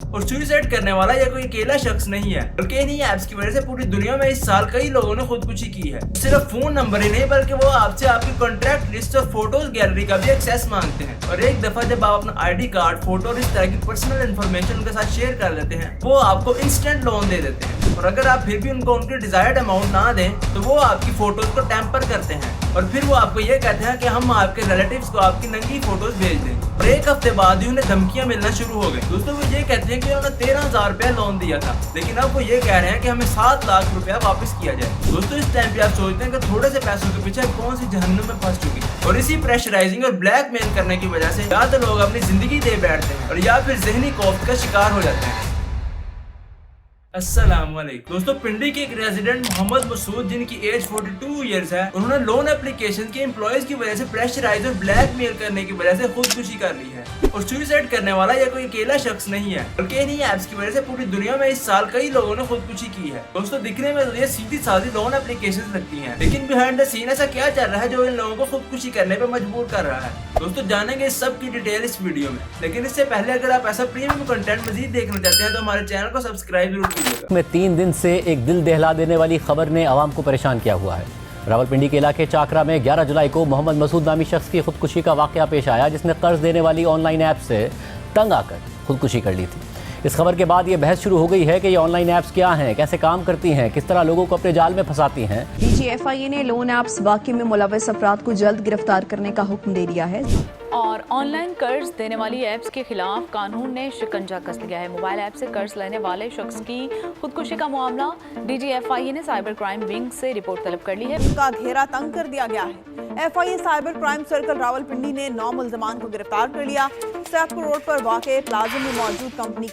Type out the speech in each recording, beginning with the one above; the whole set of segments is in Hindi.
और सुसाइड करने वाला ये कोई अकेला शख्स नहीं है, बल्कि इन्हीं ऐप्स की वजह से पूरी दुनिया में इस साल कई लोगों ने खुदकुशी की है। सिर्फ फोन नंबर ही नहीं बल्कि वो आपसे आपकी कॉन्टैक्ट लिस्ट और फोटोज गैलरी का भी एक्सेस मांगते हैं। और एक दफा जब आप अपना ID कार्ड, फोटो और इस तरह की पर्सनल इन्फॉर्मेशन उनके साथ शेयर कर देते हैं, वो आपको इंस्टेंट लोन दे देते हैं। और अगर आप फिर भी उनको उनकी डिजायर्ड अमाउंट ना दें तो वो आपकी फोटोज को टेम्पर करते हैं और फिर वो आपको ये कहते हैं कि हम आपके रिलेटिव्स को आपकी नंगी फोटोज भेज दें। और एक हफ्ते बाद ही उन्हें धमकियां मिलना शुरू हो गई। दोस्तों वो ये कहते हैं कि उन्होंने 13,000 रुपया लोन दिया था, लेकिन अब वो ये कह रहे हैं कि हमें 7 लाख रुपया वापस किया जाए। दोस्तों इस टाइम पे आप सोचते हैं कि थोड़े से पैसों के पीछे कौन सी जहन्नुम में फंस चुकी है। और इसी प्रेशराइजिंग और ब्लैकमेल करने की वजह से या तो लोग अपनी जिंदगी दे बैठते हैं और या फिर जहनी खौफ का शिकार हो जाते हैं। अस्सलाम वालेकुम दोस्तों, पिंडी के एक रेजिडेंट मोहम्मद मसूद जिनकी एज 42 इयर्स है, उन्होंने लोन एप्लीकेशन के एम्प्लॉयज की वजह से प्रेशराइज और ब्लैकमेल करने की वजह से खुदकुशी कर ली है। और सुसाइड करने वाला ये कोई अकेला शख्स नहीं है, बल्कि इन्हीं ऐप्स की वजह से पूरी दुनिया में इस साल कई लोगों ने खुदकुशी की है। दोस्तों दिखने में तो ये सीधी साधी लोन एप्लीकेशन लगती हैं, लेकिन बिहाइंड द सीन ऐसा क्या चल रहा है जो इन लोगों को खुदकुशी करने पर मजबूर कर रहा है। दोस्तों जानेंगे इस सब की डिटेल इस वीडियो में, लेकिन इससे पहले अगर आप ऐसा प्रीमियम कंटेंट मजीद देखना चाहते हैं तो हमारे चैनल को सब्सक्राइब जरूर कीजिएगा। में 3 दिन से एक दिल दहला देने वाली खबर ने आवाम को परेशान किया हुआ है। रावलपिंडी के इलाके चाकरा में 11 जुलाई को मोहम्मद मसूद नामी शख्स की खुदकुशी का वाकया पेश आया, जिसने कर्ज देने वाली ऑनलाइन ऐप से तंग आकर खुदकुशी कर ली थी। इस खबर के बाद ये बहस शुरू हो गई है कि ये ऑनलाइन ऐप्स क्या हैं, कैसे काम करती हैं, किस तरह लोगों को अपने जाल में फंसाती हैं। DGFIA ने लोन ऐप्स वाकये में मुलव्वस अफराद को जल्द गिरफ्तार करने का हुक्म दे दिया है और ऑनलाइन कर्ज देने वाली ऐप्स के खिलाफ कानून ने शिकंजा कस लिया है। मोबाइल ऐप से कर्ज लेने वाले शख्स की खुदकुशी का मामला DGFIA ने साइबर क्राइम विंग से रिपोर्ट तलब कर ली है। उनका घेरा तंग कर दिया गया है। FIA cyber crime circle Rawalpindi ने 9 मुल्जमान को गिरफ्तार कर लिया। सैफपुर रोड पर वाक़े प्लाजा में मौजूद कंपनी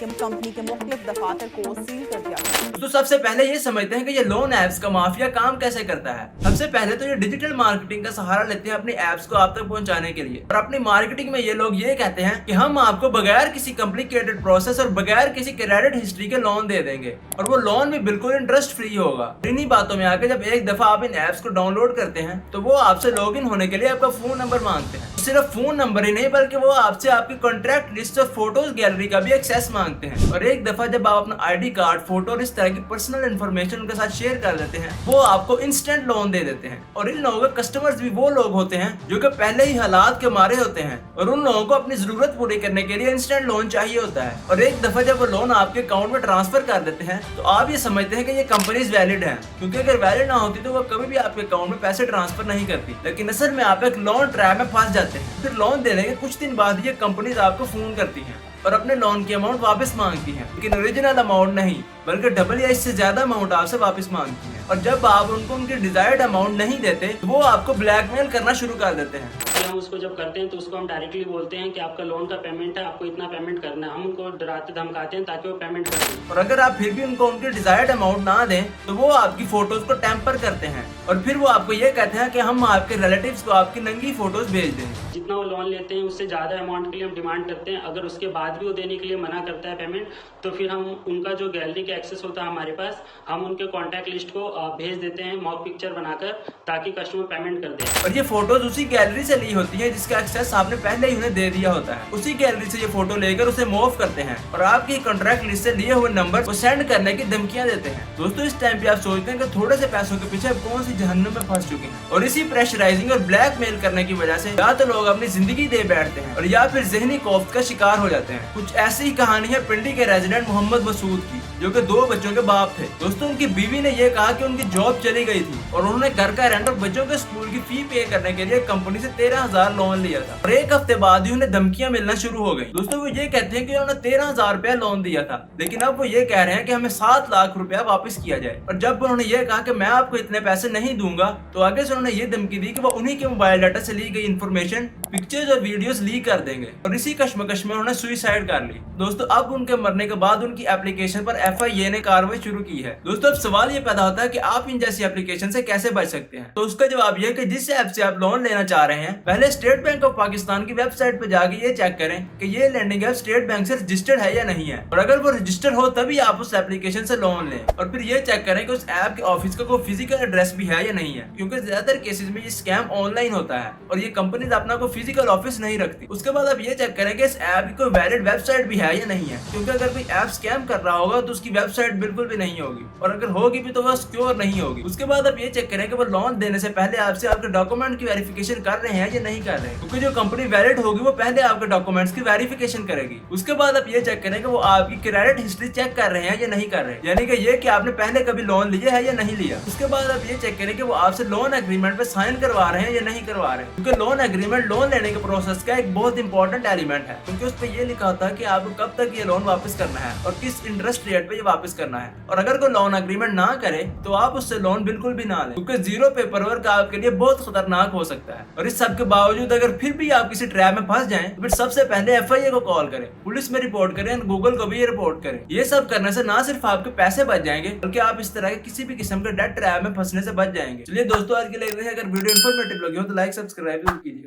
के मुख्तलिफ दफातर को सील कर दिया गया। तो सबसे पहले ये समझते हैं कि ये लोन ऐप्स का माफिया काम कैसे करता है। सबसे पहले तो ये डिजिटल मार्केटिंग का सहारा लेते हैं अपनी ऐप्स को आप तक पहुंचाने के लिए। और अपनी मार्केटिंग में ये लोग ये कहते हैं कि हम आपको बगैर किसी कॉम्प्लिकेटेड प्रोसेस और बगैर किसी क्रेडिट हिस्ट्री के लोन दे देंगे और वो लोन भी बिल्कुल इंटरेस्ट फ्री होगा। इन्हीं बातों में आके जब एक दफा आप इन ऐप्स को डाउनलोड करते हैं तो वो आपसे लॉगिन होने के लिए आपका फोन नंबर मांगते हैं। सिर्फ फोन नंबर ही नहीं बल्कि वो आपसे आपकी कॉन्टैक्ट लिस्ट और फोटोज गैलरी का भी एक्सेस मांगते हैं। और एक दफा जब आप अपना ID कार्ड, फोटो और इस तरह की पर्सनल इन्फॉर्मेशन उनके साथ शेयर कर देते हैं, वो आपको इंस्टेंट लोन दे देते हैं। और इन लोगों के कस्टमर्स भी वो लोग होते हैं जो कि पहले ही हालात के मारे होते हैं और उन लोगों को अपनी जरूरत पूरी करने के लिए इंस्टेंट लोन चाहिए होता है। और एक दफा जब वो लोन आपके अकाउंट में ट्रांसफर कर देते हैं तो आप ये समझते हैं कि ये कंपनीज वैलिड है, क्योंकि अगर वैलिड ना होती तो वो कभी भी आपके अकाउंट में पैसे ट्रांसफर नहीं करती। लेकिन असल में आप एक लोन ट्रैप में फंस जाते हैं। फिर लोन देने के कुछ दिन बाद ये कंपनीज आपको फोन करती हैं और अपने लोन की अमाउंट वापस मांगती हैं, लेकिन ओरिजिनल अमाउंट नहीं बल्कि डबल या इससे ज्यादा अमाउंट आपसे वापस मांगती हैं। और जब आप उनको उनकी डिजायर्ड अमाउंट नहीं देते तो वो आपको ब्लैकमेल करना शुरू कर देते हैं। हम उसको जब करते हैं तो उसको हम डायरेक्टली बोलते हैं कि आपका लोन का पेमेंट है, आपको इतना पेमेंट करना है। हम उनको डराते धमकाते हैं ताकि वो पेमेंट करें। और अगर आप फिर भी उनको उनकी डिजायर्ड अमाउंट ना दें तो वो आपकी फोटोज को टेम्पर करते हैं और फिर वो आपको ये कहते हैं कि हम आपके रिलेटिव्स को आपकी नंगी फोटोज भेज दें। जितना वो लोन लेते हैं उससे ज्यादा अमाउंट के लिए हम डिमांड करते हैं। अगर उसके बाद भी वो देने के लिए मना करता है पेमेंट, तो फिर हम उनका जो गैलरी का एक्सेस होता है हमारे पास, हम उनके कॉन्टैक्ट लिस्ट को भेज देते हैं मॉक पिक्चर बनाकर, ताकि कस्टमर पेमेंट कर दे। और ये फोटोज उसी गैलरी से ली होती है जिसका एक्सेस आपने पहले ही उन्हें दे दिया होता है। उसी गैलरी से ये फोटो लेकर उसे मूव करते हैं और आपकी कॉन्ट्रैक्ट लिस्ट से लिए हुए नंबर को सेंड करने की धमकियां देते हैं। दोस्तों इस टाइम पे आप सोचते हैं कि थोड़े से पैसों के पीछे कौन सी जहन्नुम में फंस चुके हैं। और इसी प्रेशराइजिंग और ब्लैकमेल करने की वजह से या तो लोग अपनी जिंदगी दे बैठते हैं और या फिर जहनी खौफ का शिकार हो जाते हैं। कुछ ऐसी ही कहानी है पिंडी के रेजिडेंट मोहम्मद मसूद की, जो कि 2 बच्चों के बाप थे। दोस्तों उनकी बीवी ने यह कहा कि उनकी जॉब चली गई थी और उन्होंने घर का रेंट और बच्चों के स्कूल की फी पे करने के लिए कंपनी से 13,000 लोन लिया था। और एक हफ्ते बाद ही उन्हें धमकियां मिलना शुरू हो गई। दोस्तों वो ये कहते हैं कि उन्होंने 13,000 रुपया लोन दिया था, लेकिन अब वो ये कह रहे हैं कि हमें 7 लाख रुपया वापस किया जाए। और जब उन्होंने ये कहा कि मैं आपको इतने पैसे नहीं दूंगा तो आगे से उन्होंने ये धमकी दी कि वो उन्हीं के मोबाइल डाटा से ली गई इन्फॉर्मेशन, पिक्चर्स और वीडियोस लीक कर देंगे। और इसी कश्मकश में उन्होंने सुसाइड कर ली। दोस्तों अब उनके मरने के बाद उनकी एप्लीकेशन पर FIA ये ने कार्रवाई शुरू की है। दोस्तों अब सवाल ये पैदा होता है कि आप इन जैसी एप्लीकेशन से कैसे बच सकते हैं। तो उसका जवाब ये है कि जिस ऐप से आप लोन लेना चाह रहे हैं, पहले स्टेट बैंक ऑफ पाकिस्तान की वेबसाइट पे जाके ये चेक करें कि ये लैंडिंग ऐप स्टेट बैंक से रजिस्टर्ड है या नहीं है, और अगर वो रजिस्टर हो तभी आप उस एप्लीकेशन से लोन लें। और फिर ये चेक करें कि उस ऐप के ऑफिस का कोई फिजिकल एड्रेस भी है या नहीं है, क्योंकि ज्यादातर केसेस में ये स्कैम ऑनलाइन होता है और ये कंपनीज अपना कोई फिजिकल ऑफिस नहीं रखती। उसके बाद आप ये चेक करें कि इस ऐप की कोई वैलिड वेबसाइट भी है या नहीं है, क्योंकि अगर कोई ऐप स्कैम कर रहा होगा तो उसकी वेबसाइट बिल्कुल भी नहीं होगी, और अगर होगी भी तो वह सिक्योर नहीं होगी। उसके बाद आप ये चेक करें कि वो लोन देने से पहले आपसे आपके डॉक्यूमेंट की वेरिफिकेशन कर रहे हैं या नहीं कर रहे हैं, क्योंकि जो कंपनी वैलिड होगी वो पहले आपके डॉक्यूमेंट्स की वेरिफिकेशन करेगी। उसके बाद आप ये चेक करें कि वो आपकी क्रेडिट हिस्ट्री चेक कर रहे हैं या नहीं कर रहे हैं, यानी कि ये कि आपने पहले कभी लोन लिया है या नहीं लिया। उसके बाद आप ये चेक करें कि वो आपसे लोन एग्रीमेंट पे साइन करवा रहे हैं या नहीं करवा रहे हैं, क्योंकि लोन एग्रीमेंट लोन लेने के प्रोसेस का एक बहुत इंपॉर्टेंट एलिमेंट है, क्योंकि उस पर ये लिखा होता है कि आपको कब तक ये लोन वापस करना है और किस इंटरेस्ट रेट पे ये वापस करना है। और अगर कोई लोन एग्रीमेंट ना करे तो आप उससे लोन बिल्कुल भी ना लें, क्योंकि जीरो पेपर वर्क आपके लिए बहुत खतरनाक हो सकता है। और इस सब के बावजूद अगर फिर भी आप किसी ट्रैप में फंस जाएं तो फिर सबसे पहले FIA को कॉल करें, पुलिस में रिपोर्ट करें, गूगल को भी ये रिपोर्ट करें। ये सब करने से ना सिर्फ आपके पैसे बच जाएंगे बल्कि आप इस तरह के किसी भी किस्म के डेट ट्रैप में फंसने से बच जाएंगे। चलिए दोस्तों, आज के लिए अगर वीडियो इन्फॉर्मेटिव लगी हो तो लाइक सब्सक्राइब जरूर कीजिए।